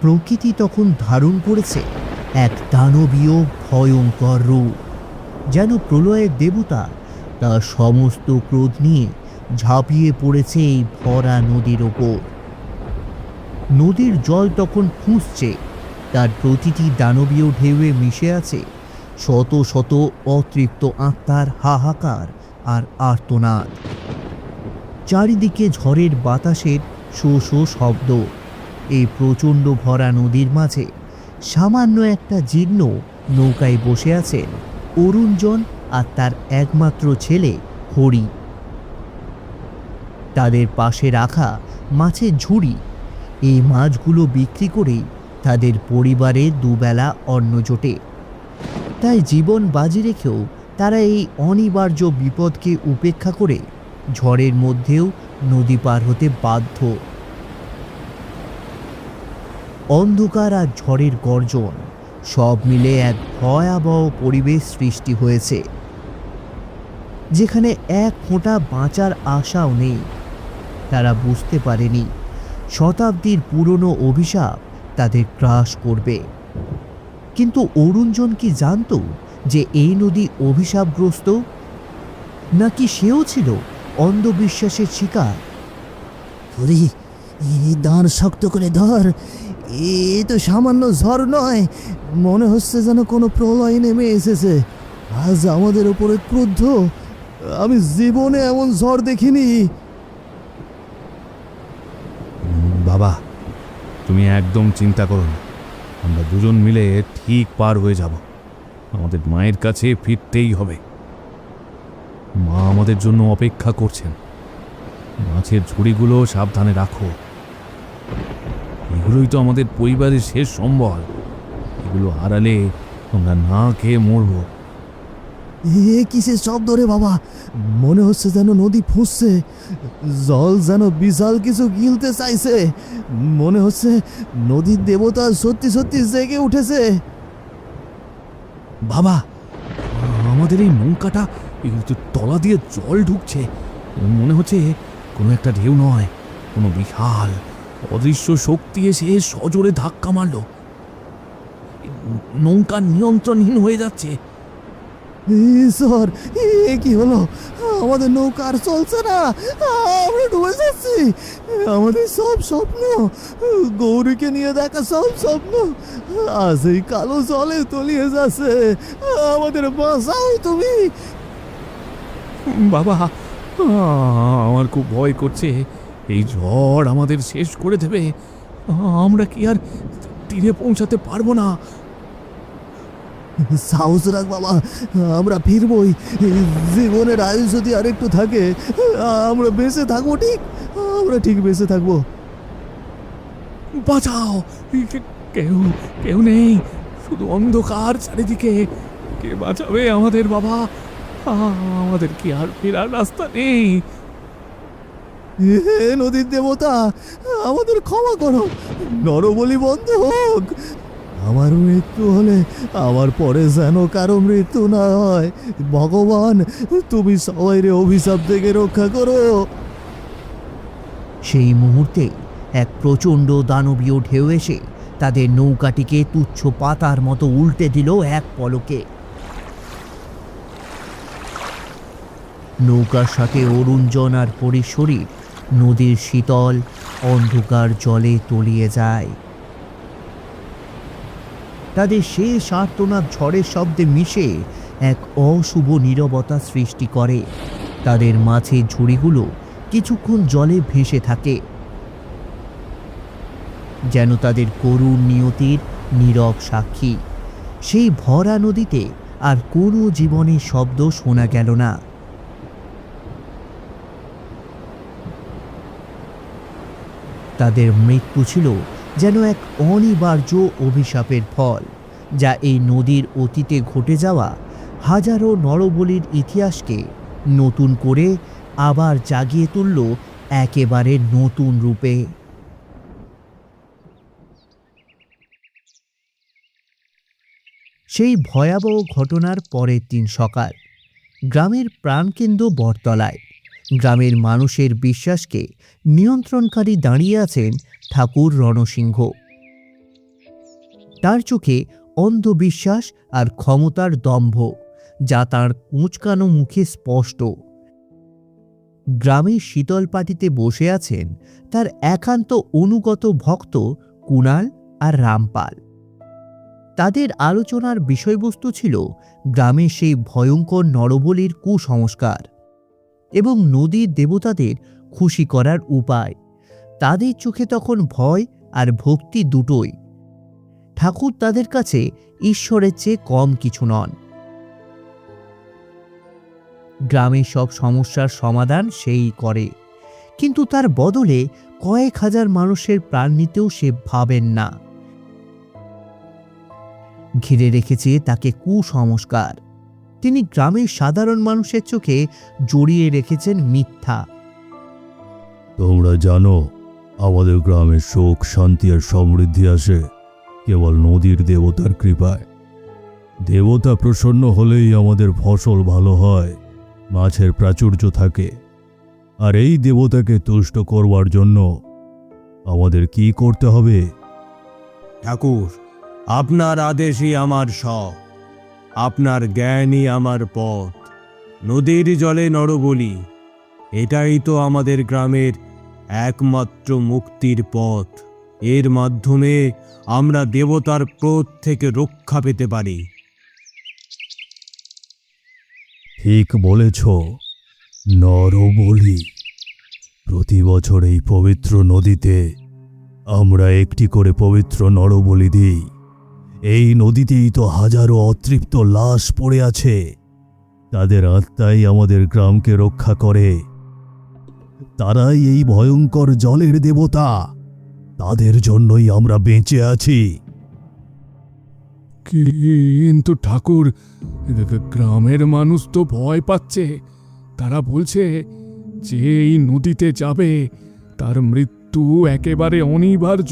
প্রকৃতি তখন ধারণ করেছে এক দানবীয় ভয়ঙ্কর রূপ, যেন প্রলয়ের দেবতা তার সমস্ত ক্রোধ নিয়ে ঝাঁপিয়ে পড়েছে এই ভরা নদীর ওপর। নদীর জল তখন ফুঁসছে, তার প্রতিটি দানবীয় ঢেউয়ে মিশে আছে শত শত অতৃপ্ত আত্মার হাহাকার আর আর্তনাদ। চারিদিকে ঝড়ের বাতাসের শো শো শব্দ। এই প্রচণ্ড ভরা নদীর মাঝে সামান্য একটা জীর্ণ নৌকায় বসে আছেন অরুণজন আর তার একমাত্র ছেলে হরি। তাদের পাশে রাখা মাছের ঝুড়ি, এই মাছগুলো বিক্রি করেই তাদের পরিবারের দুবেলা অন্ন জোটে। তাই জীবন বাজি রেখেও তারা এই অনিবার্য বিপদকে উপেক্ষা করে ঝড়ের মধ্যেও নদী পার হতে বাধ্য। অন্ধকার আর ঝড়ের গর্জন সব মিলে এক ভয়াবহ পরিবেশ সৃষ্টি হয়েছে, যেখানে এক ফোঁটা বাঁচার আশাও নেই। তারা বুঝতে পারেনি শতাব্দীর পুরনো অভিশাপ তাদের গ্রাস করবে। কিন্তু অরুণজন কি জানত যে এই নদী অভিশাপগ্রস্ত, নাকি সেও ছিল অন্ধবিশ্বাসের শিকার? হরি, এই দাঁড় শক্ত করে ধর। এ তো সামান্য ঝড় নয়, মনে হচ্ছে যেন কোনো প্রলয় নেমে এসেছে। আজ আমাদের উপরে ক্রুদ্ধ। আমি জীবনে এমন ঝড় দেখিনি। বাবা, তুমি একদম চিন্তা করো না, আমরা দুজন মিলে ঠিক পার হয়ে যাব। আমাদের মায়ের কাছে ফিরতেই হবে। মা আমাদের জন্য অপেক্ষা করছেন। মাছের ঝুড়িগুলো সাবধানে রাখো। এগুলোই তো আমাদের পরিবারের শেষ সম্বল। এগুলো হারালে আমরা না খেয়ে মরব। এ কিসের শব্দ রে বাবা? মনে হচ্ছে যেন নদী ফুঁসছে, জল যেন বিশাল কিছু গিলতে চাইছে। মনে হচ্ছে নদীর দেবতা সত্যি সত্যি জেগে উঠেছে। বাবা, আমাদের এই নৌকাটা তলা দিয়ে জল ঢুকছে। মনে হচ্ছে কোনো একটা ঢেউ নয়, কোনো বিশাল অদৃশ্য শক্তি এসে সজোরে ধাক্কা মারল। নৌকা নিয়ন্ত্রণহীন হয়ে যাচ্ছে। ঈশ্বর, এ কি হলো? আমাদের নৌকা আর চলছে না, আমরা ডুবে যাচ্ছি। আমাদের সব স্বপ্ন, গৌরীকে নিয়ে দেখা সব স্বপ্ন আজ এই কালো জলে তলিয়ে যাচ্ছে। আমাদের বাঁচাও তুমি। বাবা, আমার খুব ভয় করছে। এই ঝড় আমাদের শেষ করে দেবে। আমরা কি আর তীরে পৌঁছাতে পারবো না? সাহস রাখ বাবা, আমরা ফিরবই। জীবনের আয়ু যদি আর একটু থাকে, আমরা বেঁচে থাকবো। আমরা ঠিক বেঁচে থাকবো। বাঁচাও! কেউ কেউ নেই, শুধু অন্ধকার চারিদিকে। কে বাঁচাবে আমাদের বাবা? আমাদের কি আর ফেরার রাস্তা নেই? হে নদীর দেবতা, আমাদের ক্ষমা করো। নরবলি বন্ধ হোক। আমার মৃত্যু হলে আমার পরে যেন কারো মৃত্যু না হয়। ভগবান, তুমি সবাইরে অভিশাপ থেকে রক্ষা করো। সেই মুহূর্তে এক প্রচণ্ড দানবীয় ঢেউ এসে তাদের নৌকাটিকে তুচ্ছ পাতার মতো উল্টে দিল এক পলকে। নৌকার সাথে অরুণজন আর হরির শরীর নদীর শীতল অন্ধকার জলে তলিয়ে যায়। তাদের শেষ আর্তনাদ ঝড়ের শব্দে মিশে এক অশুভ নীরবতা সৃষ্টি করে। তাদের মাছের ঝুড়িগুলো কিছুক্ষণ জলে ভেসে থাকে, যেন তাদের করুণ নিয়তির নীরব সাক্ষী। সেই ভরা নদীতে আর কোনো জীবনের শব্দ শোনা গেল না। তাদের মৃত্যু ছিল যেন এক অনিবার্য অভিশাপের ফল, যা এই নদীর অতীতে ঘটে যাওয়া হাজারো নরবলির ইতিহাসকে নতুন করে আবার জাগিয়ে তুলল একেবারে নতুন রূপে। সেই ভয়াবহ ঘটনার পরের দিন সকাল, গ্রামের প্রাণকেন্দ্র বটতলায় গ্রামের মানুষের বিশ্বাসকে নিয়ন্ত্রণকারী দাঁড়িয়ে আছেন ঠাকুর রণসিংহ। তার চোখে অন্ধবিশ্বাস আর ক্ষমতার দম্ভ, যা তার কুঁচকানো মুখে স্পষ্ট। গ্রামের শীতল পাটিতে বসে আছেন তার একান্ত অনুগত ভক্ত কুণাল আর রামপাল। তাদের আলোচনার বিষয়বস্তু ছিল গ্রামের সেই ভয়ঙ্কর নরবলির কুসংস্কার এবং নদীর দেবতাদের খুশি করার উপায়। তাদের চোখে তখন ভয় আর ভক্তি দুটোই। ঠাকুর তাদের কাছে ঈশ্বরের চেয়ে কম কিছু নন। গ্রামের সব সমস্যার সমাধান সেই করে, কিন্তু তার বদলে কয়েক হাজার মানুষের প্রাণ নিতেও সে ভাবেন না। ঘিরে রেখেছে তাকে কুসংস্কার। তিনি গ্রামের সাধারণ মানুষের চোখে জড়িয়ে রেখেছেন মিথ্যা। তোমরা জানো, আমাদের গ্রামের সুখ, শান্তি আর সমৃদ্ধি আসে কেবল নদীর দেবতার কৃপায়। দেবতা প্রসন্ন হলেই আমাদের ফসল ভালো হয়, মাছের প্রাচুর্য থাকে। আর এই দেবতাকে তুষ্ট করবার জন্য আমাদের কি করতে হবে? ঠাকুর, আপনার আদেশই আমার সব, আপনার জ্ঞানই আমার পথ। নদীর জলে নরবলি, এটাই তো আমাদের গ্রামের একমাত্র মুক্তির পথ। এর মাধ্যমে আমরা দেবতার ক্রোধ থেকে রক্ষা পেতে পারি। ঠিক বলেছ, নরবলি। প্রতি বছর এই পবিত্র নদীতে আমরা একটি করে পবিত্র নরবলি দিই। এই নদীতেই তো হাজারো অতৃপ্ত লাশ পড়ে আছে। তাদের আত্মাই আমাদের গ্রামকে রক্ষা করে। তারাই এই ভয়ঙ্কর জলের দেবতা। তাদের জন্যই আমরা বেঁচে আছি। কিন্তু ঠাকুর, গ্রামের মানুষ তো ভয় পাচ্ছে। তারা বলছে যে এই নদীতে যাবে তার মৃত্যু একেবারে অনিবার্য।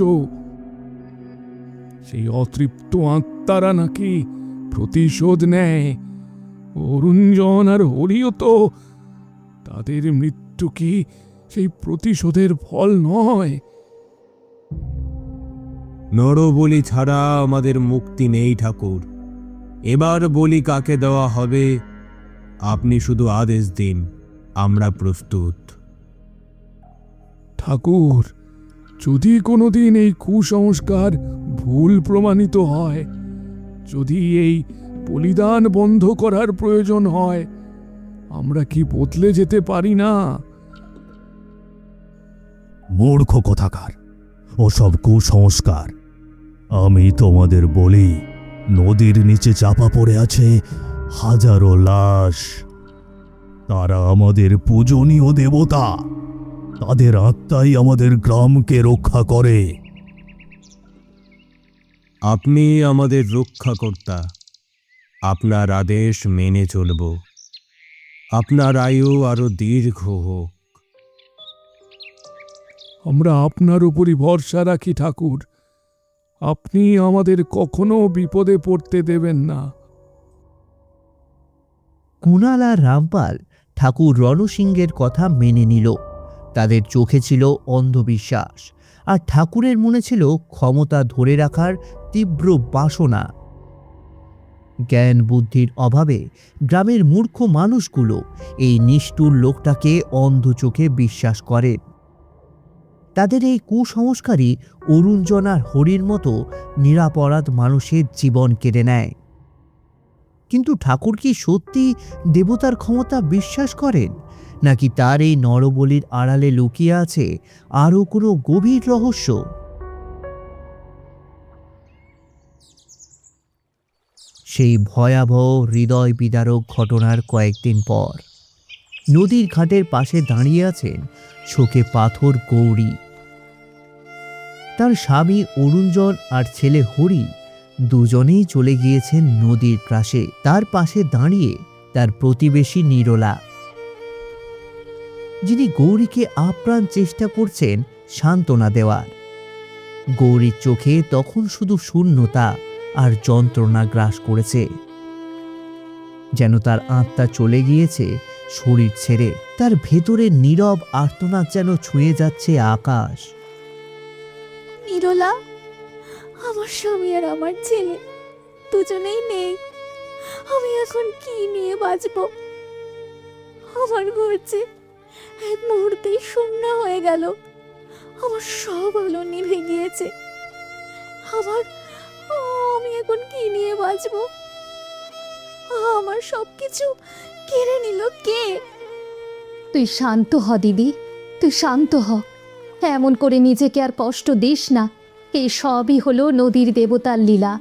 সেই অতৃপ্ত আত্মারা নাকি প্রতিশোধ নেয়। অরুণজন আর হরিও তো, তাদের মৃত্যু কি সেই প্রতিশোধের ফল নয়? নরবলি ছাড়া আমাদের মুক্তি নেই ঠাকুর। এবার বলি কাকে দেওয়া হবে, আপনি শুধু আদেশ দিন, আমরা প্রস্তুত। ঠাকুর, যদি কোনোদিন এই কুসংস্কার ভুল প্রমাণিত হয়, যদি এই বলিদান বন্ধ করার প্রয়োজন হয়, আমরা কি বদলে যেতে পারি না? মূর্খ কোথাকার, ওসব কুসংস্কার। আমি তোমাদের বলি, নদীর নিচে চাপা পড়ে আছে হাজারো লাশ। তারা আমাদের পূজনীয় দেবতা। তাদের আত্মাই আমাদের গ্রামকে রক্ষা করে। আপনি আমাদের রক্ষাকর্তা, আপনার আদেশ মেনে চলব। আপনার আয়ু আরো দীর্ঘ হোক। আমরা আপনার উপরই ভরসা রাখি ঠাকুর। আপনি আমাদের কখনো বিপদে পড়তে দেবেন না। কুণাল আর রামপাল ঠাকুর রণসিংহের কথা মেনে নিল। তাদের চোখে ছিল অন্ধবিশ্বাস, আর ঠাকুরের মনে ছিল ক্ষমতা ধরে রাখার তীব্র বাসনা। জ্ঞান বুদ্ধির অভাবে গ্রামের মূর্খ মানুষগুলো এই নিষ্ঠুর লোকটাকে অন্ধ চোখে বিশ্বাস করে। তাদের এই কুসংস্কারই অরুণজন আর হরির মতো নিরাপরাধ মানুষের জীবন কেড়ে নেয়। কিন্তু ঠাকুর কি সত্যি দেবতার ক্ষমতা বিশ্বাস করেন, নাকি তার এই নরবলির আড়ালে লুকিয়ে আছে আরও কোনো গভীর রহস্য? সেই ভয়াবহ হৃদয় বিদারক ঘটনার কয়েকদিন পর নদীর ঘাটের পাশে দাঁড়িয়ে আছেন চোখে পাথর গৌরী। তার স্বামী অরুণজন আর ছেলে হরি দুজনেই চলে গিয়েছেন নদীর পাশে। তার পাশে দাঁড়িয়ে তার প্রতিবেশী নিরলা, যিনি গৌরীকে আপ্রাণ চেষ্টা করছেন সান্ত্বনা দেওয়ার। গৌরীর চোখে তখন শুধু শূন্যতা আর যন্ত্রণা গ্রাস করেছে, যেন তার আত্মা চলে গিয়েছে শরীর ছেড়ে। তার ভেতরের নীরব আর্তনাদ যেন ছুঁয়ে যাচ্ছে আকাশ। নিরলা, আমার স্বামী আর আমার ছেলে দুজনেই নেই। আমি এখন কি নিয়ে বাঁচবো? আমার ঘর যে এক মুহূর্তেই শূন্য হয়ে গেল। আমার সব আলো নিভে গিয়েছে। আমি এখন কি নিয়ে বাঁচবো? আমার সবকিছু কেড়ে নিল কে? তুই শান্ত হ দিদি, তুই শান্ত হ। এমন করে নিজেকে আর কষ্ট দিস না। এই সবই হলো নদীর দেবতার লীলা।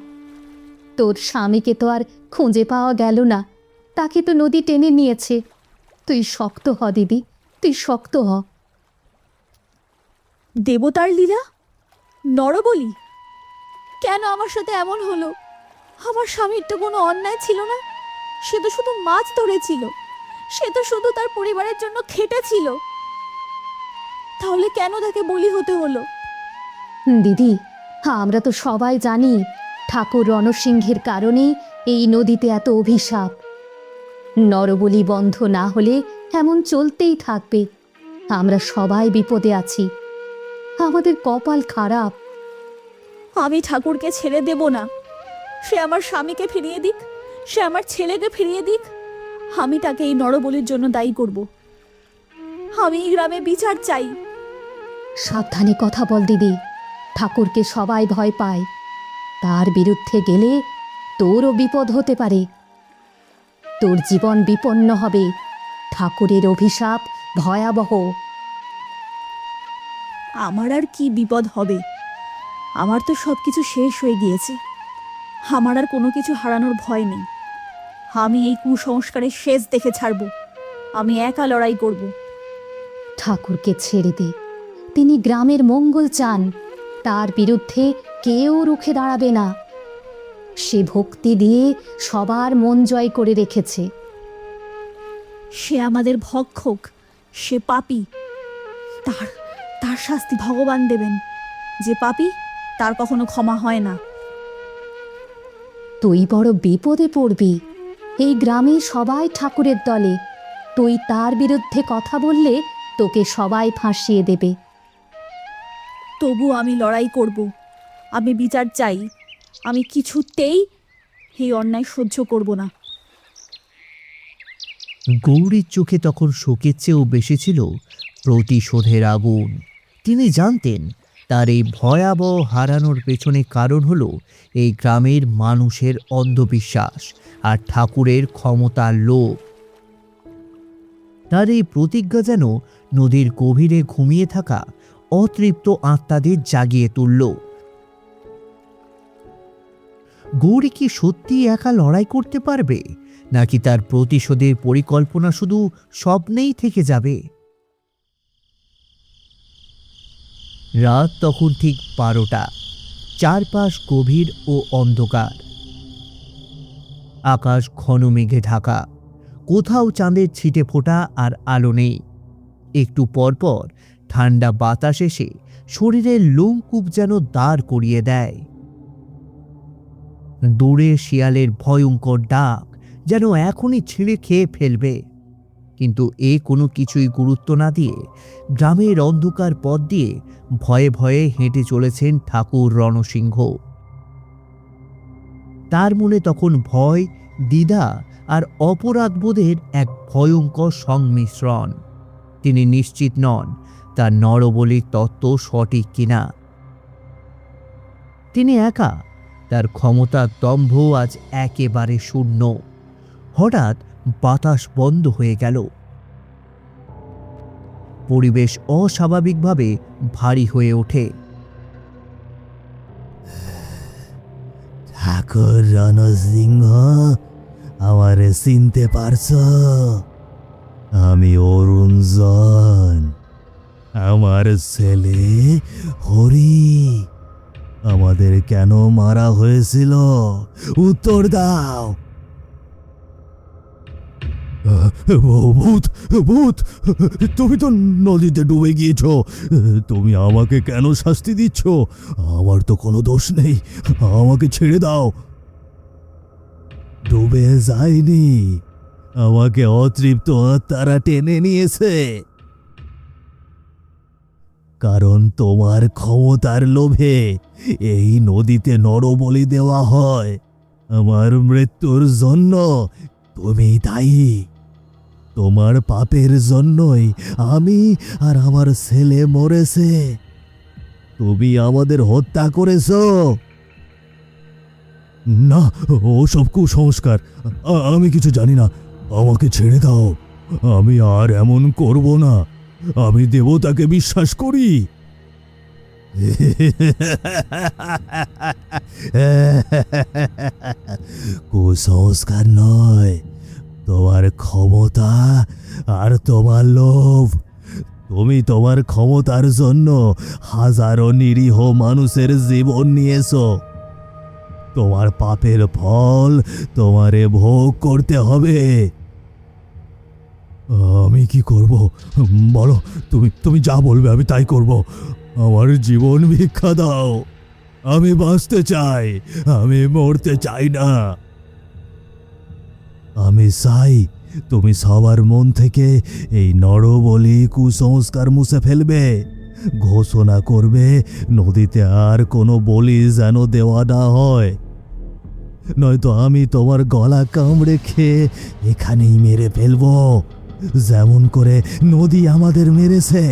তোর স্বামীকে তো আর খুঁজে পাওয়া গেল না, তাকে তো নদী টেনে নিয়েছে। তুই শক্ত হ দিদি, তুই শক্ত হ। দেবতার লীলা? নরবলি? কেন আমার সাথে এমন হলো? আমার স্বামীর তো কোনো অন্যায় ছিল না। সে তো শুধু মাছ ধরেছিল, সে তো শুধু তার পরিবারের জন্য খেটেছিল। তাহলে কেন তাকে বলি হতে হলো? দিদি, আমরা তো সবাই জানি ঠাকুর রণসিংহের কারণেই এই নদীতে এত অভিশাপ। নরবলি বন্ধ না হলে এমন চলতেই থাকবে। আমরা সবাই বিপদে আছি, আমাদের কপাল খারাপ। আমি ঠাকুরকে ছেড়ে দেব না। সে আমার স্বামীকে ফিরিয়ে দিক, সে আমার ছেলেকে ফিরিয়ে দিক। আমি তাকে এই নরবলির জন্য দায়ী করব। আমি এই গ্রামে বিচার চাই। সাবধানে কথা বল দিদি, ঠাকুরকে সবাই ভয় পায়। তার বিরুদ্ধে গেলে তোরও বিপদ হতে পারে, তোর জীবন বিপন্ন হবে। ঠাকুরের অভিশাপ ভয়াবহ। আমার আর কি বিপদ হবে? আমার তো সব কিছু শেষ হয়ে গিয়েছে। আমার আর কোনো কিছু হারানোর ভয় নেই। আমি এই কুসংস্কারের শেষ দেখে ছাড়ব। আমি একা লড়াই করব। ঠাকুরকে ছেড়ে দে, তিনি গ্রামের মঙ্গল চান। তার বিরুদ্ধে কেউ রুখে দাঁড়াবে না। সে ভক্তি দিয়ে সবার মন জয় করে রেখেছে। সে আমাদের ভক্ষক, সে পাপী। তার তার শাস্তি ভগবান দেবেন। যে পাপী, তার কখনো ক্ষমা হয় না। তুই বড় বিপদে পড়বি। এই গ্রামে সবাই ঠাকুরের দলে। তুই তার বিরুদ্ধে কথা বললে তোকে সবাই ফাঁসিয়ে দেবে। তবু আমি লড়াই করব। আমি বিচার চাই। আমি কিছুতেই এই অন্যায় সহ্য করব না। গৌরীর চোখে তখন শোকের চেয়েও বেশি ছিল প্রতিশোধের আগুন। তিনি জানতেন তার এই ভয়াবহ হারানোর পেছনে কারণ হলো এই গ্রামের মানুষের অন্ধবিশ্বাস আর ঠাকুরের ক্ষমতার লোভ। তার এই প্রতিজ্ঞা যেন নদীর গভীরে ঘুমিয়ে থাকা অতৃপ্ত আত্মাদের জাগিয়ে তুলল। গৌরী কি সত্যি একা লড়াই করতে পারবে, নাকি তার প্রতিশোধের পরিকল্পনা শুধু স্বপ্নেই থেকে যাবে? রাত তখন ঠিক 12টা। চারপাশ গভীর ও অন্ধকার। আকাশ ঘন মেঘে ঢাকা। কোথাও চাঁদের ছিটে ফোঁটা আর আলো নেই। একটু পরপর ঠান্ডা বাতাস এসে শরীরের লোমকূপ যেন দাঁড় করিয়ে দেয়। দূরে শিয়ালের ভয়ঙ্কর ডাক যেন এখনই ছিঁড়ে খেয়ে ফেলবে। কিন্তু এ কোনো কিছুই গুরুত্ব না দিয়ে গ্রামের অন্ধকার পথ দিয়ে ভয়ে ভয়ে হেঁটে চলেছেন ঠাকুর রণসিংহ। তার মনে তখন ভয়, দ্বিধা আর অপরাধবোধের এক ভয়ঙ্কর সংমিশ্রণ। তিনি নিশ্চিত নন তার নরবলির তত্ত্ব সঠিক কিনা। তিনি একা, তার ক্ষমতার দম্ভ আজ একেবারে শূন্য। হঠাৎ বাতাস বন্ধ হয়ে গেল। পরিবেশ অস্বাভাবিকভাবে ভারী হয়ে ওঠে। ঠাকুর রণসিংহ, আমারে চিনতে পারছ? আমি অরুণজন, আমার ছেলে হরি। আমাদের কেন মারা হয়েছিল, উত্তর দাও। ভূত, ভূত, তুমি তো নদীতে ডুবে গিয়েছ। তুমি আমাকে কেন শাস্তি দিচ্ছ? আমার তো কোনো দোষ নেই, আমাকে ছেড়ে দাও। ডুবে যায়নি, আমাকে অতৃপ্ত আত্মারা টেনে নিয়েছে। কারণ তোমার ক্ষমতার লোভে এই নদীতে নরবলি দেওয়া হয়। আমার মৃত্যুর জন্য তুমি দায়ী। তোমার পাপের জন্যই আমি আর আমার ছেলে মরেছে। তুমি আমাদের হত্যা করেছো। না, ওসব কুসংস্কার। আমি কিছু জানি না, আমাকে ছেড়ে দাও। আমি আর এমন করব না। আমি দেবতাকে বিশ্বাস করি। কুসংস্কার নয়, তোমার ক্ষমতা আর তোমার লোভ। তুমি তোমার ক্ষমতার জন্য হাজারো নিরীহ মানুষের জীবন নিয়েছো। তোমার পাপের ফল তোমারে ভোগ করতে হবে। আমি কি করব বলো? তুমি যা বলবে আমি তাই করব। আমার জীবন ভিক্ষা দাও। আমি বাঁচতে চাই, আমি মরতে চাই না। আমি চাই তুমি সবার মন থেকে এই নরবলি কুসংস্কার মুছে ফেলবে। ঘোষণা করবে নদীতে আর কোনো বলি যেন দেওয়া না হয়, নয়তো আমি তোমার গলা কামড়ে খেয়ে এখানেই মেরে ফেলবো। যেমন করে নদী আমাদের মেরেছে,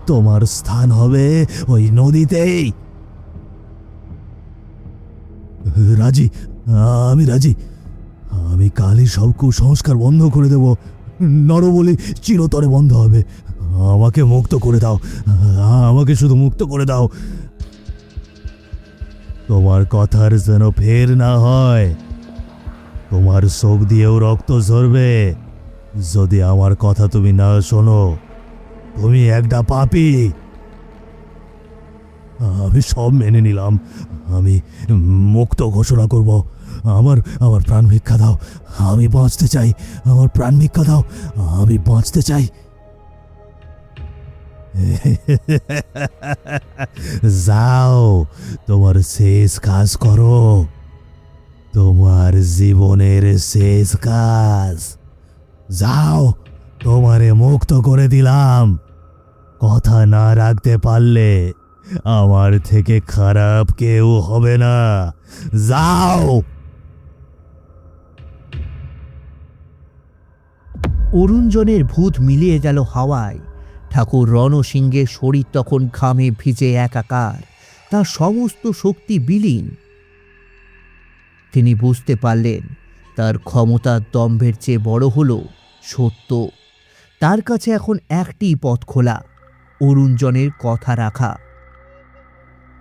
তোমার স্থান হবে ওই নদীতেই। রাজি, আমি রাজি। আমি কালই সব কুসংস্কার বন্ধ করে দেব। নরবলি চিরতরে বন্ধ হবে। আমাকে মুক্ত করে দাও, আমাকে শুধু মুক্ত করে দাও। তোমার কথার যেন ফের না হয়। তোমার চোখ দিয়েও রক্ত ঝরবে যদি আমার কথা তুমি না শোনো। তুমি একটা পাপী। আমি সব মেনে নিলাম। আমি মুক্ত ঘোষণা করব। আমার প্রাণ ভিক্ষা দাও। আমি বাঁচতে চাই। আমার প্রাণ ভিক্ষা দাও। আমি বাঁচতে চাই। যাও, তোমার শেষ কাজ করো। তোমার জীবনের শেষ কাজ। যাও, তোমারে মুক্ত করে দিলাম। কথা না রাখতে পারলে আমার থেকে খারাপ কেউ হবে না। যাও। অরুণজনের ভূত মিলিয়ে গেল হাওয়ায়। ঠাকুর রণসিংহের শরীর তখন ঘামে ভিজে একাকার, তার সমস্ত শক্তি বিলীন। তিনি বুঝতে পারলেন তার ক্ষমতার দম্ভের চেয়ে বড় হলো সত্য। তার কাছে এখন একটি পথ খোলা, অরুণজনের কথা রাখা।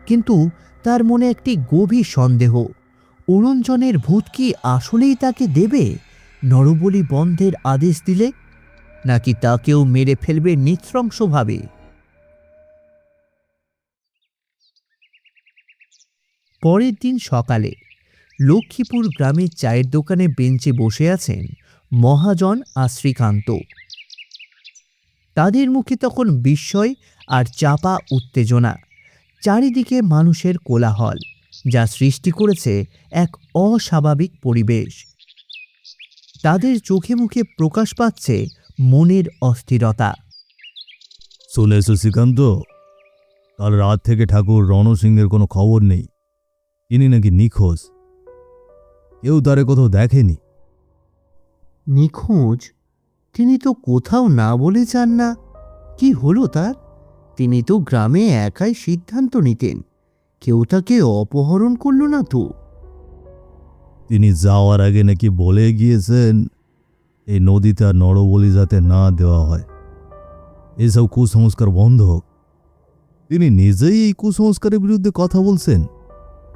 কিন্তু তার মনে একটি গভীর সন্দেহ, অরুণজনের ভূত কি আসলেই তাকে দেবে নরবলি বন্ধের আদেশ দিলে, নাকি তাকেও মেরে ফেলবে নৃশংসভাবে? পরের দিন সকালে লক্ষ্মীপুর গ্রামের চায়ের দোকানে বেঞ্চে বসে আছেন মহাজন আর শ্রীকান্ত। তাদের মুখে তখন বিস্ময় আর চাপা উত্তেজনা। চারিদিকে মানুষের কোলাহল, যা সৃষ্টি করেছে এক অস্বাভাবিক পরিবেশ। তাদের চোখে মুখে প্রকাশ পাচ্ছে মনের অস্থিরতা। শুনেছো শ্রীকান্ত, কাল রাত থেকে ঠাকুর রণসিংহের কোনো খবর নেই। ইনি নাকি নিখোঁজ। কেউ তারে কোথাও দেখেনি। নিখোঁজ? তিনি তো কোথাও না বলে যান না। কি হলো তার? তিনি তো গ্রামে একাই সিদ্ধান্ত নিতেন। কেউ তাকে অপহরণ করল না তো? তিনি যাওয়ার আগে নাকি বলে গিয়েছেন এই নদীতে আর নরবলি যাতে না দেওয়া হয়, এসব কুসংস্কার বন্ধ হোক। তিনি নিজেই এই কুসংস্কারের বিরুদ্ধে কথা বলছেন।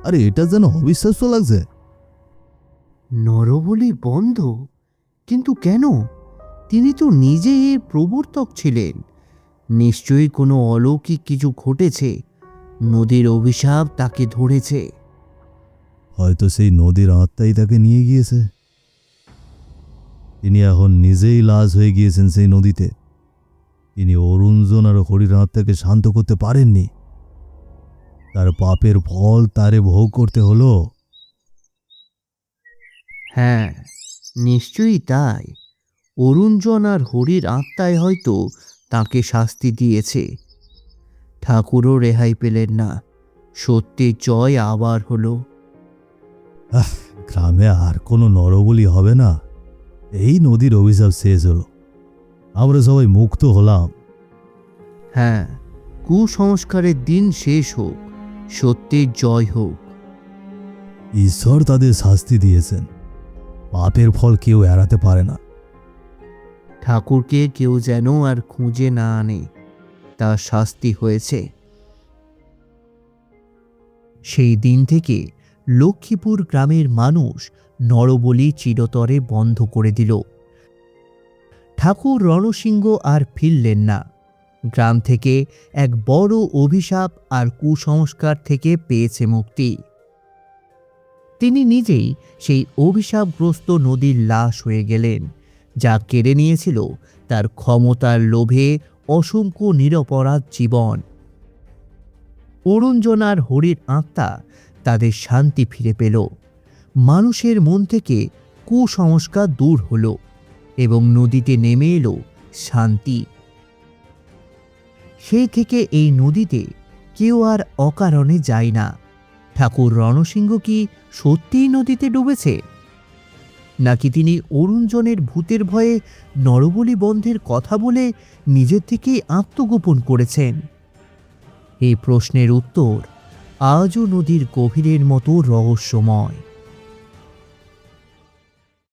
আরে এটা যেন অবিশ্বাস্য লাগছে। নরবলি বন্ধ? কিন্তু কেন? তিনি তো নিজে এর প্রবর্তক ছিলেন। নিশ্চয়ই কোনো অলৌকিক কিছু ঘটেছে। নদীর অভিশাপ তাকে ধরেছে। হয়তো সেই নদীর আত্মাই তাকে নিয়ে গিয়েছে। তিনি এখন নিজেই লাশ হয়ে গিয়েছেন সেই নদীতে। তিনি অরুণজন আর হরির আত্মাকে শান্ত করতে পারেননি। তার পাপের ফল তারে ভোগ করতে হলো। হ্যাঁ, নিশ্চয়ই তাই। অরুণজন আর হরির আত্মায় হয়তো তাকে শাস্তি দিয়েছে। ঠাকুরও রেহাই পেলেন না। সত্যের জয় আবার হলো। গ্রামে আর কোনো নরবলি হবে না। এই নদীর অভিশাপ শেষ হলো, আমরা সবাই মুক্ত হলাম। হ্যাঁ, কুসংস্কারের দিন শেষ হোক, সত্যের জয় হোক। ঈশ্বর তাদের শাস্তি দিয়েছেন, পাপের ফল কেউ এড়াতে পারে না। ঠাকুরকে কেউ যেন আর খুঁজে না আনে, তার শাস্তি হয়েছে। সেই দিন থেকে লক্ষ্মীপুর গ্রামের মানুষ নরবলি চিরতরে বন্ধ করে দিল। ঠাকুর রণসিংহ আর ফিরলেন না। গ্রাম থেকে এক বড় অভিশাপ আর কুসংস্কার থেকে পেয়েছে মুক্তি। তিনি নিজেই সেই অভিশাপগ্রস্ত নদীর লাশ হয়ে গেলেন, যা কেড়ে নিয়েছিল তার ক্ষমতার লোভে অসংখ্য নিরপরাধ জীবন। অরুঞ্জন আর হরির আত্মা তাদের শান্তি ফিরে পেল। মানুষের মন থেকে কুসংস্কার দূর হলো এবং নদীতে নেমে এলো শান্তি। সেই থেকে এই নদীতে কেউ আর অকারণে যায় না। ঠাকুর রণসিংহ কি সত্যিই নদীতে ডুবেছে, নাকি তিনি অরুঞ্জনের ভূতের ভয়ে নরবলি বন্ধের কথা বলে নিজের থেকেই আত্মগোপন করেছেন? এই প্রশ্নের উত্তর আজও নদীর গভীরের মতো রহস্যময়।